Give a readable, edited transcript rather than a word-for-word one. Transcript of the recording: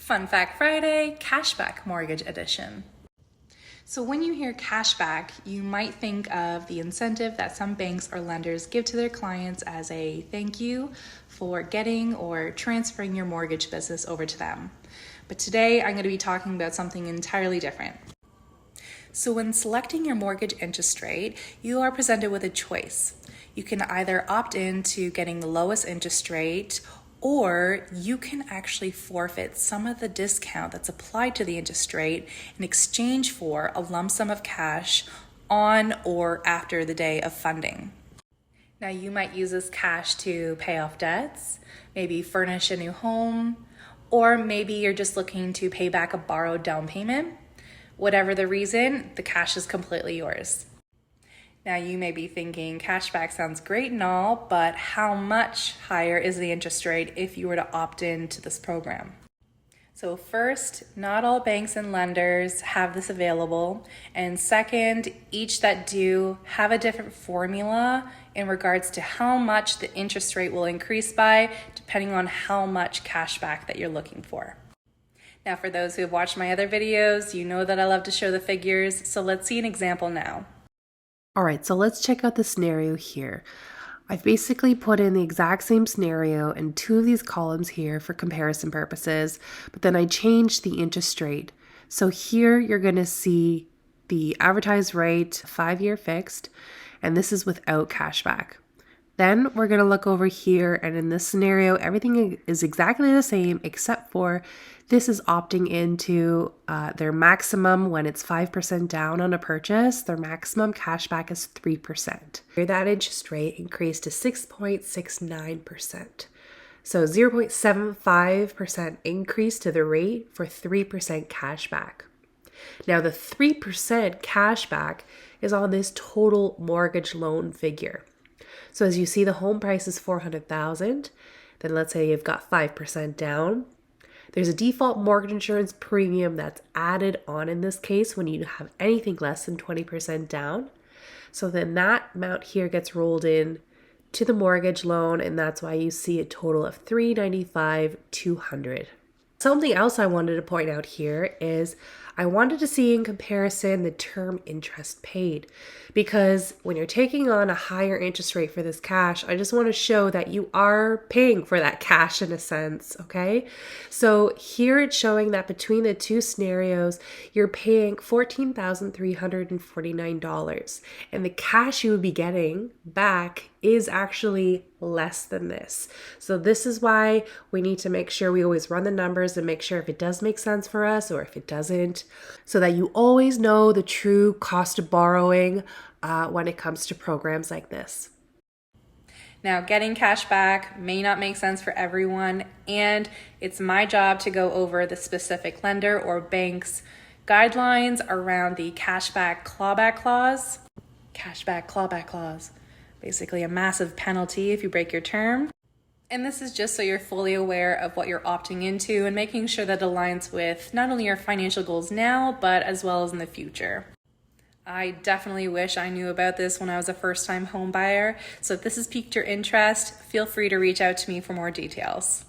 Fun Fact Friday, Cashback Mortgage Edition. So when you hear cashback, you might think of the incentive that some banks or lenders give to their clients as a thank you for getting or transferring your mortgage business over to them. But today I'm going to be talking about something entirely different. So when selecting your mortgage interest rate, you are presented with a choice. You can either opt in to getting the lowest interest rate, or you can actually forfeit some of the discount that's applied to the interest rate in exchange for a lump sum of cash on or after the day of funding. Now, you might use this cash to pay off debts, maybe furnish a new home, or maybe you're just looking to pay back a borrowed down payment. Whatever the reason, the cash is completely yours. Now you may be thinking, cashback sounds great and all, but how much higher is the interest rate if you were to opt into this program? So first, not all banks and lenders have this available. And second, each that do have a different formula in regards to how much the interest rate will increase by, depending on how much cashback that you're looking for. Now, for those who have watched my other videos, you know that I love to show the figures, so let's see an example now. All right, so let's check out the scenario here. I've basically put in the exact same scenario in two of these columns here for comparison purposes, but then I changed the interest rate. So here you're going to see the advertised rate, 5-year fixed, and this is without cashback. Then we're going to look over here, and in this scenario, everything is exactly the same except for this is opting into their maximum when it's 5% down on a purchase. Their maximum cashback is 3%. Here that interest rate increased to 6.69%. So 0.75% increase to the rate for 3% cashback. Now the 3% cashback is on this total mortgage loan figure. So as you see, the home price is $400,000. Then let's say you've got 5% down. There's a default mortgage insurance premium that's added on in this case when you have anything less than 20% down. So then that amount here gets rolled in to the mortgage loan, and that's why you see a total of $395,200. Something else I wanted to point out here is I wanted to see in comparison the term interest paid, because when you're taking on a higher interest rate for this cash, I just want to show that you are paying for that cash in a sense, okay? So here it's showing that between the two scenarios, you're paying $14,349, and the cash you would be getting back is actually less than this. So this is why we need to make sure we always run the numbers and make sure if it does make sense for us or if it doesn't, so that you always know the true cost of borrowing when it comes to programs like this. Now, getting cash back may not make sense for everyone, and it's my job to go over the specific lender or bank's guidelines around the cashback clawback clause. Cashback clawback clause. Basically a massive penalty if you break your term. And this is just so you're fully aware of what you're opting into and making sure that aligns with not only your financial goals now, but as well as in the future. I definitely wish I knew about this when I was a first-time home buyer. So if this has piqued your interest, feel free to reach out to me for more details.